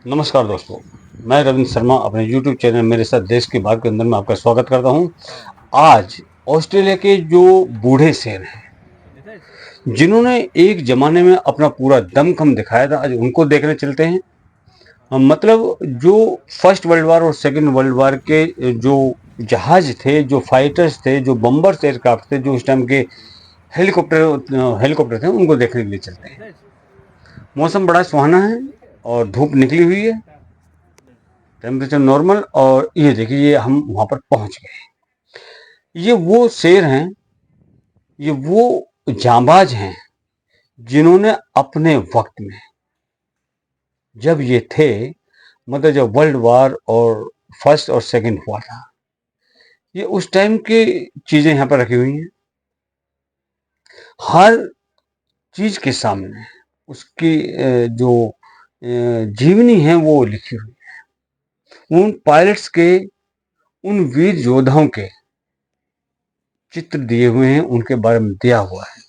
नमस्कार दोस्तों, मैं रविंद्र शर्मा अपने YouTube चैनल मेरे साथ देश की बात के अंदर में आपका स्वागत करता हूं। आज ऑस्ट्रेलिया के जो बूढ़े शेर हैं, जिन्होंने एक जमाने में अपना पूरा दमखम दिखाया था, आज उनको देखने चलते हैं। मतलब जो फर्स्ट वर्ल्ड वार और सेकेंड वर्ल्ड वार के जो जहाज थे, जो फाइटर्स थे, जो बम्बर्स एयरक्राफ्ट थे, जो उस टाइम के हेलीकॉप्टर थे, उनको देखने के लिए चलते हैं। मौसम बड़ा सुहाना है और धूप निकली हुई है, टेम्परेचर नॉर्मल। और ये देखिए, ये हम वहां पर पहुंच गए। ये वो शेर हैं, ये वो जांबाज हैं, जिन्होंने अपने वक्त में, जब ये थे, मतलब जब वर्ल्ड वार और फर्स्ट और सेकंड हुआ था, ये उस टाइम की चीजें यहाँ पर रखी हुई हैं। हर चीज के सामने उसकी जो जीवनी है वो लिखी हुई है। उन पायलट्स के, उन वीर योद्धाओं के चित्र दिए हुए हैं, उनके बारे में दिया हुआ है।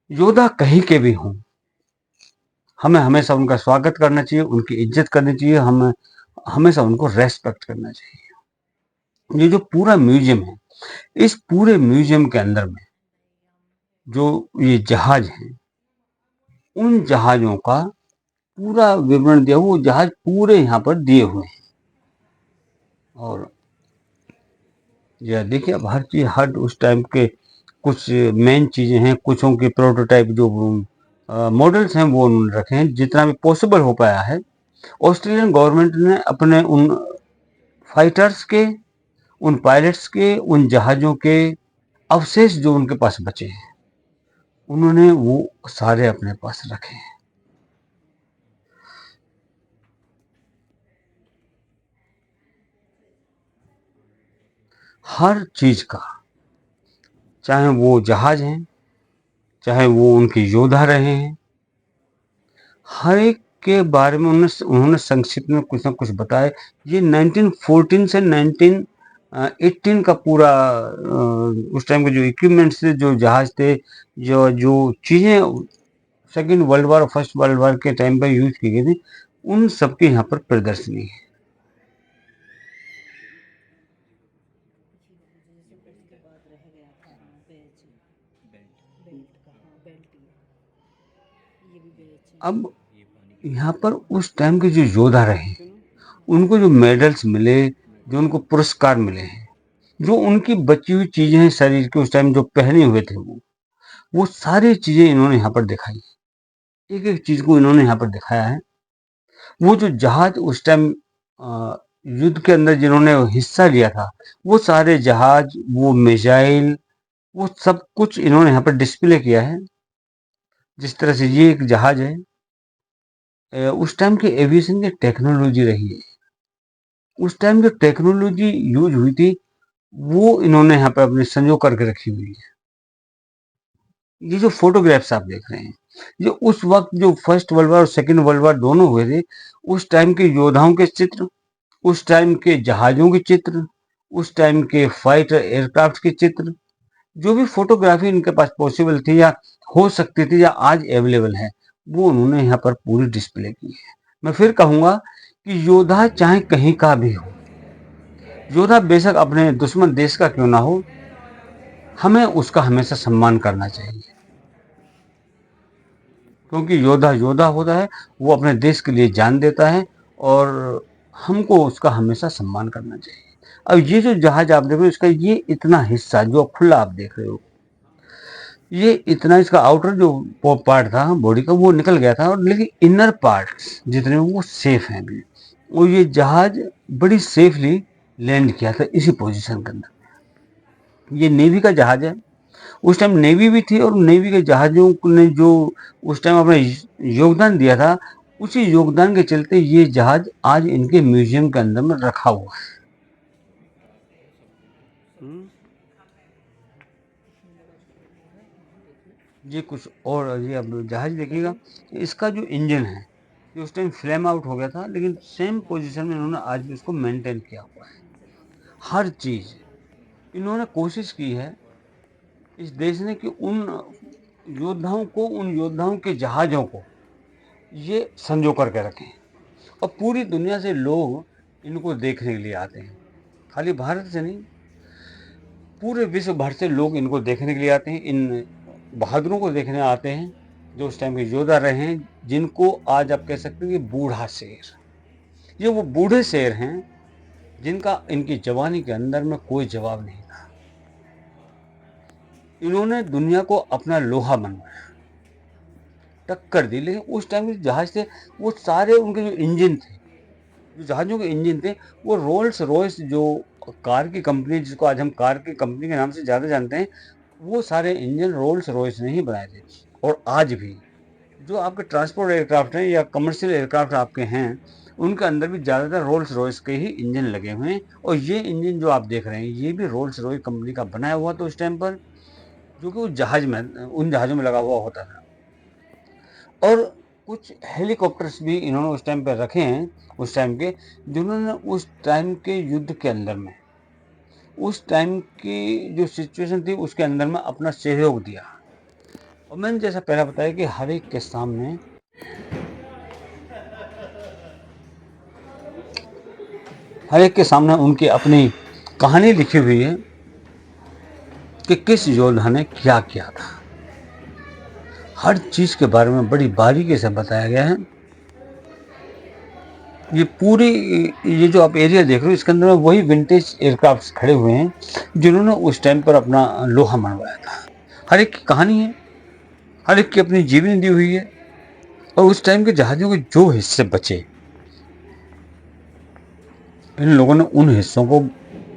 योद्धा कहीं के भी हों, हमें हमेशा उनका स्वागत करना चाहिए, उनकी इज्जत करनी चाहिए, हमें हमेशा उनको रेस्पेक्ट करना चाहिए। ये जो पूरा म्यूजियम है, इस पूरे म्यूजियम के अंदर में जो ये जहाज हैं, उन जहाजों का पूरा विवरण दिया हुआ, वो जहाज पूरे यहाँ पर दिए हुए हैं। और यह देखिए, अब हर चीज, हर उस टाइम के कुछ मेन चीजें हैं, कुछों के प्रोटोटाइप जो मॉडल्स हैं वो उन्होंने रखे हैं, जितना भी पॉसिबल हो पाया है। ऑस्ट्रेलियन गवर्नमेंट ने अपने उन फाइटर्स के, उन पायलट्स के, उन जहाजों के अवशेष जो उनके पास बचे हैं, उन्होंने वो सारे अपने पास रखे हैं। हर चीज का, चाहे वो जहाज हैं, चाहे वो उनके योद्धा रहे हैं, हर एक के बारे में उन्होंने संक्षिप्त में कुछ ना कुछ बताया। ये 1914 से 1918 का पूरा उस टाइम के जो इक्विपमेंट्स थे, जो जहाज थे, जो जो चीजें सेकेंड वर्ल्ड वार और फर्स्ट वर्ल्ड वार के टाइम पर यूज की गई थी, उन सबकी यहाँ पर प्रदर्शनी है। अब यहाँ पर उस टाइम के जो योद्धा रहे, उनको जो मेडल्स मिले, जो उनको पुरस्कार मिले हैं, जो उनकी बची हुई चीजें हैं शरीर के, उस टाइम जो पहने हुए थे, वो सारी चीजें इन्होंने यहाँ पर दिखाई। एक एक चीज को इन्होंने यहाँ पर दिखाया है। वो जो जहाज उस टाइम युद्ध के अंदर जिन्होंने हिस्सा लिया था, वो सारे जहाज, वो मिसाइल, वो सब कुछ इन्होंने यहाँ पर डिस्प्ले किया है। जिस तरह से ये एक जहाज है, उस टाइम की एविएशन की टेक्नोलॉजी रही है, उस टाइम जो टेक्नोलॉजी यूज हुई थी, वो इन्होंने यहाँ पर अपने संजो करके रखी हुई है। ये जो फोटोग्राफ्स आप देख रहे हैं, ये उस वक्त जो फर्स्ट वर्ल्ड वार और सेकेंड वर्ल्ड वार दोनों हुए थे, उस टाइम के योद्धाओं के चित्र, उस टाइम के जहाजों के चित्र, उस टाइम के फाइटर एयरक्राफ्ट के चित्र, जो भी फोटोग्राफी इनके पास पॉसिबल थी या हो सकती थी या आज अवेलेबल है, वो उन्होंने यहाँ पर पूरी डिस्प्ले की है। मैं फिर कहूंगा कि योद्धा चाहे कहीं का भी हो, योद्धा बेशक अपने दुश्मन देश का क्यों ना हो, हमें उसका हमेशा सम्मान करना चाहिए। क्योंकि योद्धा योद्धा होता है, वो अपने देश के लिए जान देता है, और हमको उसका हमेशा सम्मान करना चाहिए। अब ये जो जहाज आप देख रहे हो, इसका ये इतना हिस्सा जो खुला आप देख रहे हो, ये इतना इसका आउटर जो पार्ट था बॉडी का, वो निकल गया था, और लेकिन इनर पार्ट्स जितने वो सेफ हैं अभी। और ये जहाज बड़ी सेफली लैंड किया था इसी पोजीशन के अंदर। ये नेवी का जहाज है। उस टाइम नेवी भी थी, और नेवी के जहाजों ने जो उस टाइम अपना योगदान दिया था, उसी योगदान के चलते ये जहाज आज इनके म्यूजियम के अंदर में रखा हुआ है। ये कुछ और, ये अब जहाज देखिएगा, इसका जो इंजन है, ये उस टाइम फ्लेम आउट हो गया था, लेकिन सेम पोजीशन में इन्होंने आज भी उसको मेंटेन किया हुआ है। हर चीज इन्होंने कोशिश की है इस देश ने कि उन योद्धाओं को, उन योद्धाओं के जहाजों को ये संजो करके रखें। और पूरी दुनिया से लोग इनको देखने के लिए आते हैं। खाली भारत से नहीं, पूरे विश्व भर से लोग इनको देखने के लिए आते हैं। इन बहादुरों को देखने आते हैं जो उस टाइम के योद्धा रहे हैं, जिनको आज आप कह सकते हैं कि बूढ़ा शेर। ये वो बूढ़े शेर हैं जिनका इनकी जवानी के अंदर में कोई जवाब नहीं था। इन्होंने दुनिया को अपना लोहा मनवाया, टक्कर दी। लेकिन उस टाइम के जहाज थे, वो सारे उनके जो इंजन थे, जो जहाज़ों के इंजन थे, वो रोल्स रॉयस जो कार की कंपनी, जिसको आज हम कार की कंपनी के नाम से ज़्यादा जानते हैं, वो सारे इंजन रोल्स रॉयस ने ही बनाए थे। और आज भी जो आपके ट्रांसपोर्ट एयरक्राफ्ट हैं या कमर्शियल एयरक्राफ्ट आपके हैं, उनके अंदर भी ज़्यादातर रोल्स रॉयस के ही इंजन लगे हुए हैं। और ये इंजन जो आप देख रहे हैं, ये भी रोल्स रॉयस कंपनी का बनाया हुआ था उस टाइम पर, जो कि उन जहाज़ों में लगा हुआ होता था। और कुछ हेलीकॉप्टर्स भी इन्होंने उस टाइम पे रखे हैं, उस टाइम के, जिन्होंने उस टाइम के युद्ध के अंदर में, उस टाइम की जो सिचुएशन थी उसके अंदर में अपना सहयोग दिया। और मैंने जैसा पहला बताया कि हर एक के सामने उनकी अपनी कहानी लिखी हुई है कि किस योद्धा ने क्या किया था। हर चीज के बारे में बड़ी बारीकी से बताया गया है। ये पूरी, ये जो आप एरिया देख रहे हो, इसके अंदर में वही विंटेज एयरक्राफ्ट खड़े हुए हैं जिन्होंने उस टाइम पर अपना लोहा मनवाया था। हर एक की कहानी है, हर एक की अपनी जीवनी दी हुई है। और उस टाइम के जहाजों के जो हिस्से बचे, इन लोगों ने उन हिस्सों को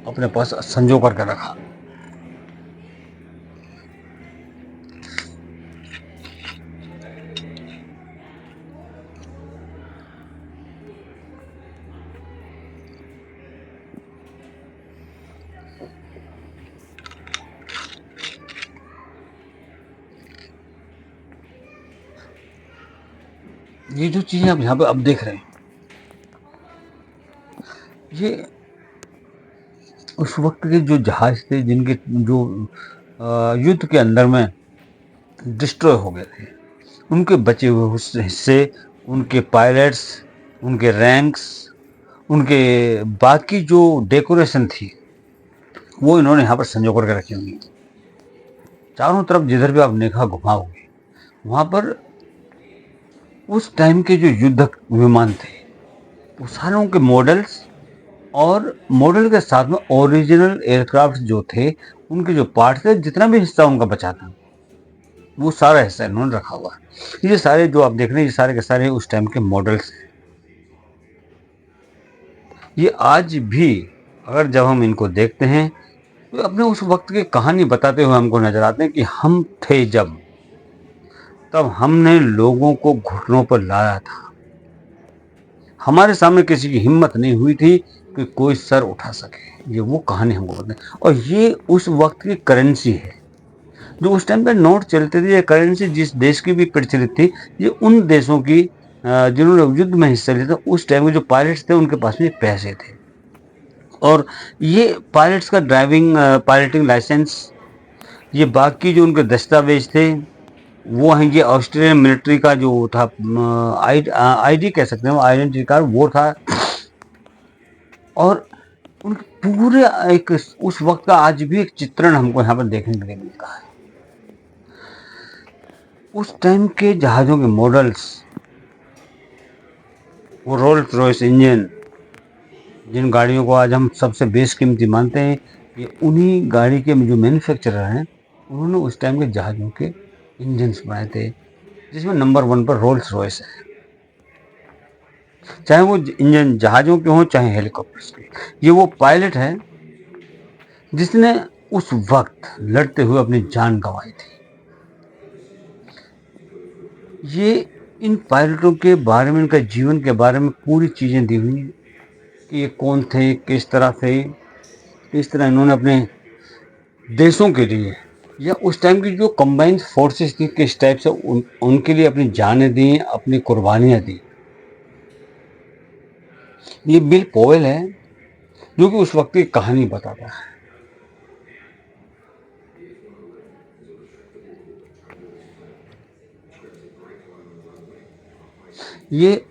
अपने पास संजो करके रखा। ये जो चीजें आप यहाँ पे अब देख रहे हैं, ये उस वक्त के जो जहाज थे जिनके जो युद्ध के अंदर में डिस्ट्रॉय हो गए थे, उनके बचे हुए उस हिस्से, उनके पायलट्स, उनके रैंक्स, उनके बाकी जो डेकोरेशन थी, वो इन्होंने यहाँ पर संजो करके रखी हुई। चारों तरफ जिधर भी आप निगाह घुमाओगे, वहां पर उस टाइम के जो युद्धक विमान थे, वो सारों के मॉडल्स, और मॉडल के साथ में ओरिजिनल एयरक्राफ्ट जो थे, उनके जो पार्ट थे, जितना भी हिस्सा उनका बचा था, वो सारा हिस्सा इन्होंने रखा हुआ है। ये सारे जो आप देख रहे हैं, ये सारे के सारे उस टाइम के मॉडल्स हैं। ये आज भी अगर जब हम इनको देखते हैं, तो अपने उस वक्त की कहानी बताते हुए हमको नजर आते हैं कि हम थे जब, तब हमने लोगों को घुटनों पर लाया था। हमारे सामने किसी की हिम्मत नहीं हुई थी कि कोई सर उठा सके। ये वो कहानी हमको बताते हैं। और ये उस वक्त की करेंसी है, जो उस टाइम पे नोट चलते थे। ये करेंसी जिस देश की भी प्रचलित थी, ये उन देशों की जिन्होंने युद्ध में हिस्सा लिया था, उस टाइम के जो पायलट्स थे, उनके पास में पैसे थे। और ये पायलट्स का ड्राइविंग पायलटिंग लाइसेंस, ये बाकी जो उनके दस्तावेज थे, वो हैं। ये ऑस्ट्रेलियन मिलिट्री का जो था आईडी कह सकते हैं, आइडेंटिटी कार्ड, वो था। और उनके पूरे एक उस वक्त का आज भी एक चित्रण हमको यहाँ पर देखने के लिए मिलता है। उस टाइम के जहाजों के मॉडल्स, वो रोल्स रॉयस इंजन, जिन गाड़ियों को आज हम सबसे बेशकीमती मानते हैं, ये उन्हीं गाड़ी के जो मैन्युफैक्चरर हैं, उन्होंने उस टाइम के जहाजों के इंजन्स बनाए थे, जिसमें नंबर 1 पर रोल्स रॉयस है। चाहे वो इंजन जहाजों के हों, चाहे हेलीकॉप्टर्स के। ये वो पायलट है जिसने उस वक्त लड़ते हुए अपनी जान गंवाई थी। ये इन पायलटों के बारे में, इनका जीवन के बारे में पूरी चीजें दी हुई हैं कि ये कौन थे, किस तरह थे, किस तरह इन्होंने अपने देशों के लिए या उस टाइम की जो कंबाइंड फोर्सेस थी, किस टाइप से उनके लिए अपनी जानें दी, अपनी कुर्बानियां दी। ये बिल पोवेल है जो कि उस वक्त की कहानी बताता है। ये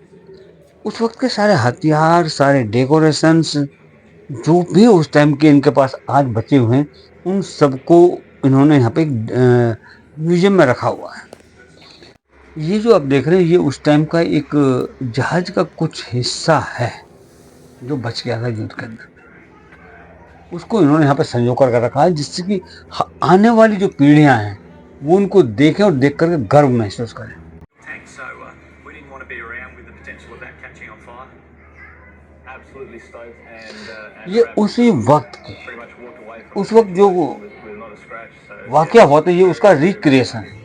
उस वक्त के सारे हथियार, सारे डेकोरेशंस, जो भी उस टाइम के इनके पास आज बचे हुए हैं, उन सबको इन्होंने यहाँ पे म्यूजियम में रखा हुआ है। ये जो आप देख रहे हैं, ये उस टाइम का एक जहाज का कुछ हिस्सा है जो बच गया था युद्ध के अंदर। उसको इन्होंने यहाँ पे संजो कर रखा है, जिससे कि आने वाली जो पीढ़ियां हैं वो उनको देखें और देख करके गर्व महसूस करें। ये उसी वक्त के, उस वक्त जो वाकया हुआ था, ये उसका रिक्रिएशन है।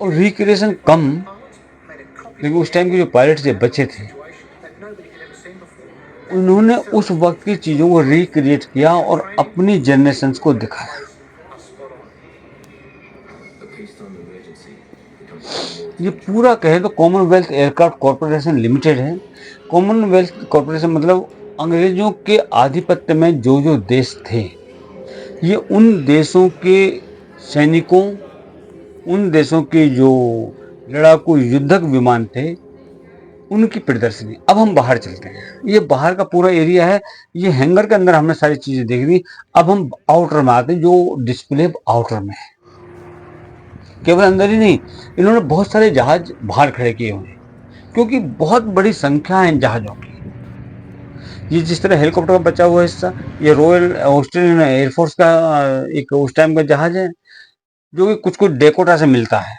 और रिक्रिएशन कम, लेकिन उस टाइम के जो पायलट थे, बच्चे थे, उन्होंने उस वक्त की चीज़ों को रिक्रिएट किया और अपनी जनरेशंस को दिखाया। ये पूरा कहे तो कॉमनवेल्थ एयरक्राफ्ट कॉरपोरेशन लिमिटेड है। कॉमनवेल्थ कॉरपोरेशन मतलब अंग्रेजों के आधिपत्य में जो जो देश थे, ये उन देशों के सैनिकों, उन देशों के जो लड़ाकू युद्धक विमान थे, उनकी प्रदर्शनी। अब हम बाहर चलते हैं। ये बाहर का पूरा एरिया है। ये हैंगर के अंदर हमने सारी चीजें देख दी। अब हम आउटर में आते हैं, जो डिस्प्ले आउटर में है। केवल अंदर ही नहीं, इन्होंने बहुत सारे जहाज बाहर खड़े किए हुए हैं, क्योंकि बहुत बड़ी संख्या है इन जहाजों की। ये जिस तरह हेलीकॉप्टर का बचा हुआ हिस्सा, ये रॉयल ऑस्ट्रेलियन एयरफोर्स का एक उस टाइम का जहाज है, जो कि कुछ कुछ डेकोटा से मिलता है।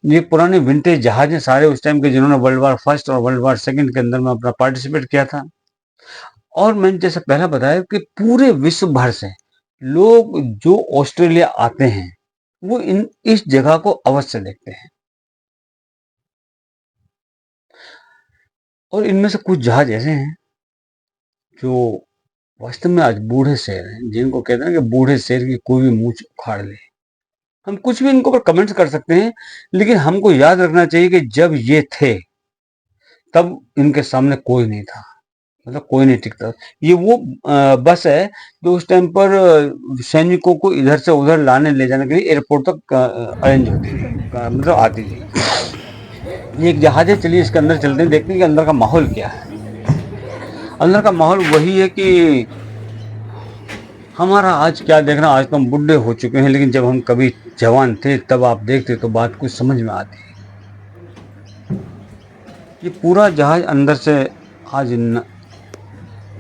ये पुराने विंटेज जहाज हैं सारे उस टाइम के, जिन्होंने वर्ल्ड वार फर्स्ट और वर्ल्ड वार सेकंड के अंदर में अपना पार्टिसिपेट किया था। और मैंने जैसे पहला बताया कि पूरे विश्व भर से लोग जो ऑस्ट्रेलिया आते हैं, वो इस जगह को अवश्य देखते हैं। और इनमें से कुछ जहाज ऐसे हैं जो वास्तव में आज बूढ़े शेर हैं, जिनको कहते हैं कि बूढ़े शेर की कोई भी मूंछ उखाड़ ले। हम कुछ भी इनको पर कमेंट्स कर सकते हैं, लेकिन हमको याद रखना चाहिए कि जब ये थे तब इनके सामने कोई नहीं था, मतलब कोई नहीं टिकता। ये वो बस है जो उस टाइम पर सैनिकों को इधर से उधर लाने ले जाने के लिए एयरपोर्ट तक अरेंज होती थी, मतलब आती थी। ये एक जहाज है। चलिए इसके अंदर चलते हैं, देखते हैं कि अंदर का माहौल क्या है। अंदर का माहौल वही है कि हमारा आज क्या देखना, आज तो हम बुढ़े हो चुके हैं, लेकिन जब हम कभी जवान थे तब आप देखते तो बात कुछ समझ में आती। ये पूरा जहाज अंदर से आज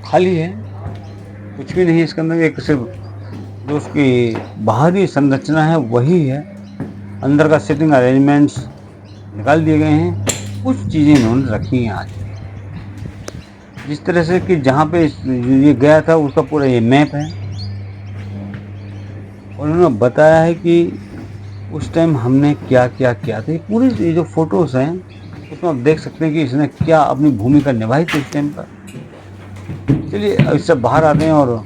खाली है, कुछ भी नहीं है इसके अंदर। एक सिर्फ जो उसकी बाहरी संरचना है वही है। अंदर का सिटिंग अरेंजमेंट्स निकाल दिए गए हैं, कुछ चीज़ें इन्होंने रखी हैं आज भी, जिस तरह से कि जहाँ पे ये गया था उसका पूरा ये मैप है। और उन्होंने बताया है कि उस टाइम हमने क्या क्या किया था। पूरी ये जो फोटोज हैं उसमें आप देख सकते हैं कि इसने क्या अपनी भूमिका निभाई थी उस टाइम पर। चलिए इससे बाहर आते हैं, और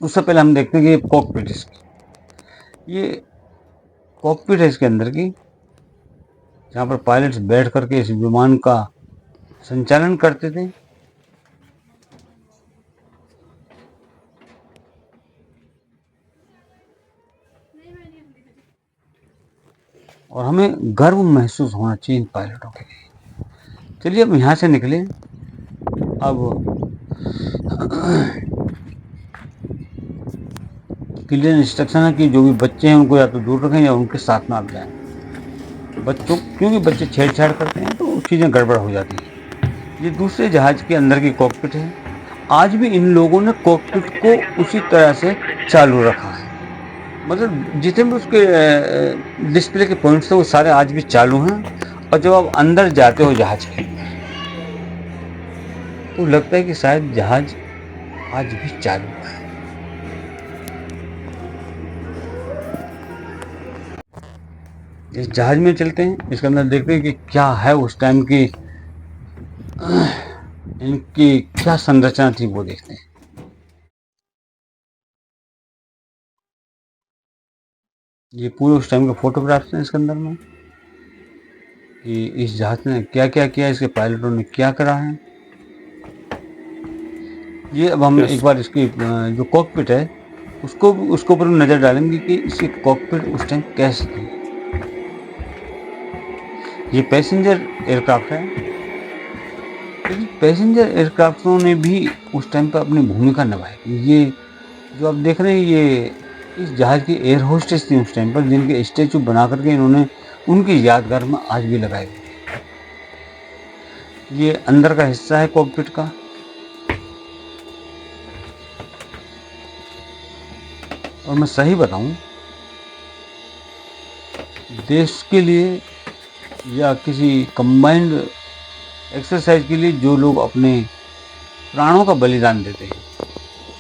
उससे पहले हम देखते हैं कि कॉकपिट इसकी, ये कॉकपिट है इसके अंदर की, जहाँ पर पायलट्स बैठ करके इस विमान का संचालन करते थे। और हमें गर्व महसूस होना चाहिए इन पायलटों के लिए। चलिए अब यहाँ से निकले। अब क्लियर इंस्ट्रक्शन है कि जो भी बच्चे हैं उनको या तो दूर रखें या उनके साथ में आप जाएं। बच्चों, क्योंकि बच्चे छेड़छाड़ करते हैं तो चीज़ें गड़बड़ हो जाती हैं। ये दूसरे जहाज के अंदर की कॉकपिट है। आज भी इन लोगों ने कॉकपिट को उसी तरह से चालू रखा है, मतलब जितने भी उसके डिस्प्ले के पॉइंट्स थे वो सारे आज भी चालू हैं। और जब आप अंदर जाते हो जहाज के, तो लगता है कि शायद जहाज आज भी चालू है। इस जहाज में चलते हैं, इसके अंदर देखते हैं कि क्या है उस टाइम की, इनकी क्या संरचना थी वो देखते हैं। ये पूरे उस टाइम के फोटोग्राफ्स हैं इसके अंदर में, कि इस जहाज ने क्या क्या किया, इसके पायलटों ने क्या करा है। ये अब हम एक बार इसकी जो कॉकपिट है उसको ऊपर नज़र डालेंगे कि इसकी कॉकपिट उस टाइम कैसी थी। ये पैसेंजर एयरक्राफ्ट है, लेकिन पैसेंजर एयरक्राफ्टों ने भी उस टाइम पर अपनी भूमिका निभाई। ये जो आप देख रहे हैं, ये इस जहाज की एयर होस्टेस थी उस टाइम पर, जिनके स्टैचू बना करके इन्होंने उनकी यादगार में आज भी लगाए हुए हैं। ये अंदर का हिस्सा है कॉकपिट का। और मैं सही बताऊं, देश के लिए या किसी कंबाइंड एक्सरसाइज के लिए जो लोग अपने प्राणों का बलिदान देते हैं,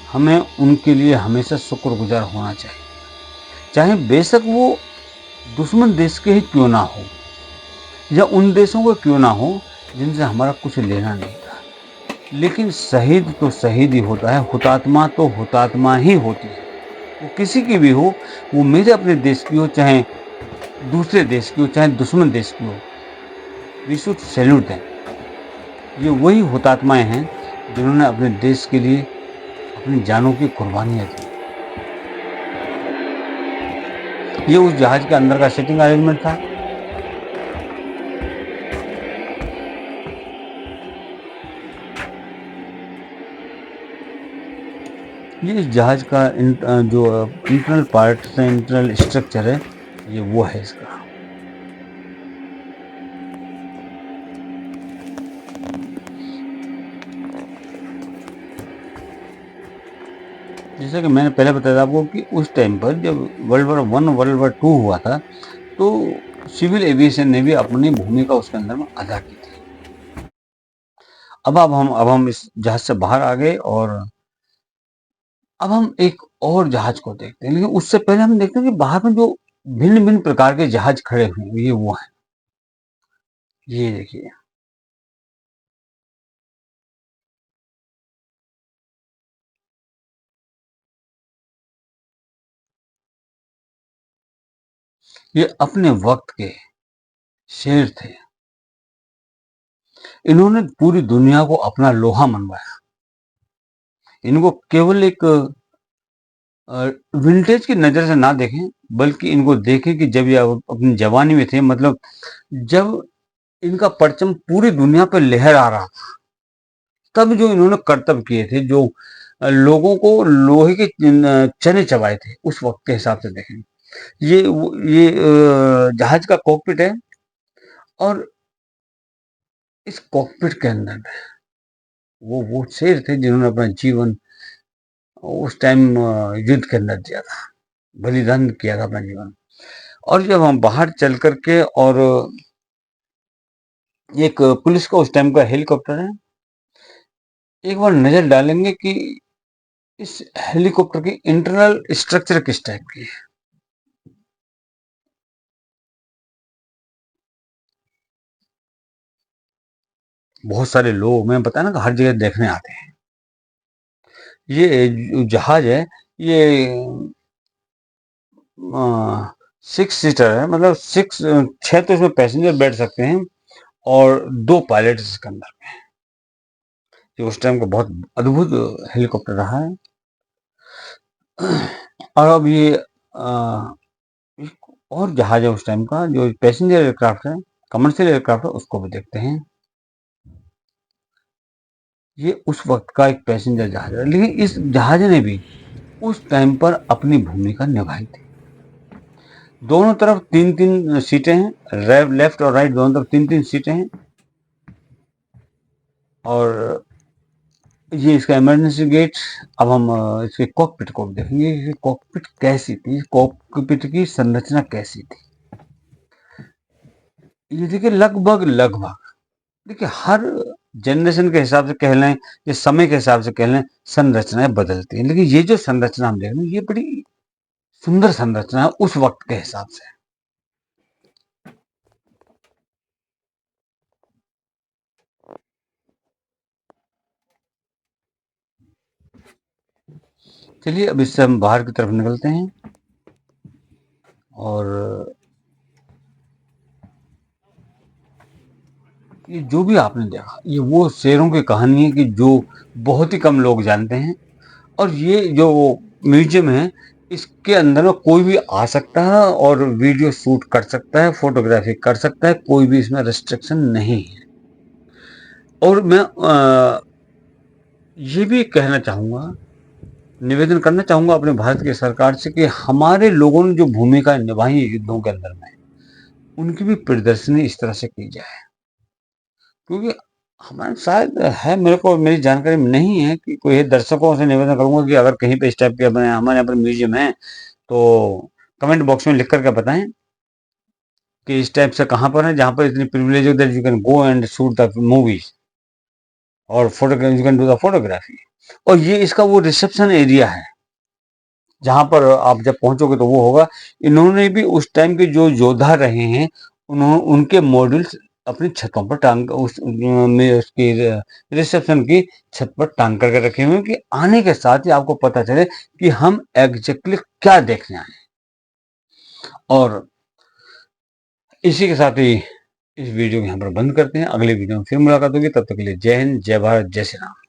हमें उनके लिए हमेशा शुक्रगुजार होना चाहिए, चाहे बेशक वो दुश्मन देश के ही क्यों ना हो, या उन देशों को क्यों ना हो जिनसे हमारा कुछ लेना नहीं था। लेकिन शहीद तो शहीद ही होता है, हुतात्मा तो हुतात्मा ही होती है। वो किसी की भी हो, वो मेरे अपने देश की हो, चाहे दूसरे देश की हो, चाहे दुश्मन देश की हो, वी शुड सैल्यूट देम। ये वही हुतात्माएं हैं जिन्होंने अपने देश के लिए अपनी जानों की कुर्बानियां दी। ये उस जहाज के अंदर का सिटिंग अरेंजमेंट था। ये इस जहाज का जो इंटरनल पार्ट है, इंटरनल स्ट्रक्चर है, ये वो है इसका। जैसा कि मैंने पहले बताया था आपको कि उस टाइम पर जब वर्ल्ड वॉर 1 वर्ल्ड वॉर 2 हुआ था, तो सिविल एविएशन ने भी अपनी भूमिका उसके अंदर में अदा की थी। अब हम इस जहाज से बाहर आ गए और अब हम एक और जहाज को देखते हैं। लेकिन उससे पहले हम देखते हैं कि बाहर में जो भिन्न भिन्न प्रकार के जहाज खड़े हुए हैं, ये वो हैं। ये देखिए, ये अपने वक्त के शेर थे। इन्होंने पूरी दुनिया को अपना लोहा मनवाया। इनको केवल एक विंटेज की नजर से ना देखें, बल्कि इनको देखें कि जब ये अपनी जवानी में थे, मतलब जब इनका परचम पूरी दुनिया पर लहरा रहा था, तब जो इन्होंने करतब किए थे, जो लोगों को लोहे के चने चबाए थे, उस वक्त के हिसाब से देखें। ये जहाज का कॉकपिट है, और इस कॉकपिट के अंदर वो शेर थे जिन्होंने अपना जीवन उस टाइम युद्ध के अंदर दिया था, बलिदान किया था अपना जीवन। और जब हम बाहर चल करके, और एक पुलिस का उस टाइम का हेलीकॉप्टर है, एक बार नजर डालेंगे कि इस हेलीकॉप्टर की इंटरनल स्ट्रक्चर किस टाइप की है। बहुत सारे लोग, मैं बताया ना, हर जगह देखने आते हैं। ये जो जहाज है, ये 6 सीटर है, मतलब 6 तो इसमें पैसेंजर बैठ सकते हैं, और 2 पायलट इसके अंदर में। ये उस टाइम का बहुत अद्भुत हेलीकॉप्टर रहा है। और अब ये एक और जहाज है उस टाइम का, जो पैसेंजर एयरक्राफ्ट है, कमर्शियल एयरक्राफ्ट है, उसको भी देखते हैं। ये उस वक्त का एक पैसेंजर जहाज है, लेकिन इस जहाज ने भी उस टाइम पर अपनी भूमिका निभाई थी। दोनों तरफ 3-3 सीटें हैं, लेफ्ट और राइट दोनों तरफ 3-3 सीटें हैं। और ये इसका इमरजेंसी गेट। अब हम इसके कॉकपिट को देखेंगे कि कॉकपिट कैसी थी, कॉकपिट की संरचना कैसी थी। ये देखिए, लगभग देखिए, हर जनरेशन के हिसाब से कह लें या समय के हिसाब से कह लें, संरचनाएं बदलती हैं, लेकिन ये जो संरचना हम देख रहे हैं, ये बड़ी सुंदर संरचना है उस वक्त के हिसाब से। चलिए, अब इससे हम बाहर की तरफ निकलते हैं, और ये जो भी आपने देखा, ये वो शेरों की कहानी है कि जो बहुत ही कम लोग जानते हैं। और ये जो म्यूजियम है, इसके अंदर में कोई भी आ सकता है और वीडियो शूट कर सकता है, फोटोग्राफी कर सकता है, कोई भी इसमें रिस्ट्रिक्शन नहीं है। और मैं ये भी कहना चाहूँगा, निवेदन करना चाहूँगा अपने भारत की सरकार से कि हमारे लोगों ने जो भूमिका निभाई है युद्धों के अंदर में, उनकी भी प्रदर्शनी इस तरह से की जाए। क्योंकि हमारे शायद है, मेरे को मेरी जानकारी में नहीं है कि कोई, दर्शकों से निवेदन करूँगा कि अगर कहीं पे इस टाइप के अपने हमारे यहाँ पर म्यूज़ियम है, तो कमेंट बॉक्स में लिख कर के बताएँ कि इस टाइप से कहाँ पर है, जहाँ पर इतनी प्रिविलेज हो that you can go and shoot the movies और photograph, you can do the photography. और ये इसका वो रिसेप्शन एरिया है, जहाँ पर आप जब पहुँचोगे तो वो होगा। इन्होंने भी उस टाइम के जो योद्धा रहे हैं, उनके मॉडल्स अपनी छतों पर टांग, उस में उसकी रिसेप्शन की छत पर टांग करके रखे हुए हैं कि आने के साथ ही आपको पता चले कि हम एग्जैक्टली क्या देखने आए। और इसी के साथ ही इस वीडियो को यहाँ पर बंद करते हैं। अगले वीडियो में फिर मुलाकात होगी, तब तक के लिए जय हिंद, जय भारत, जय श्री राम।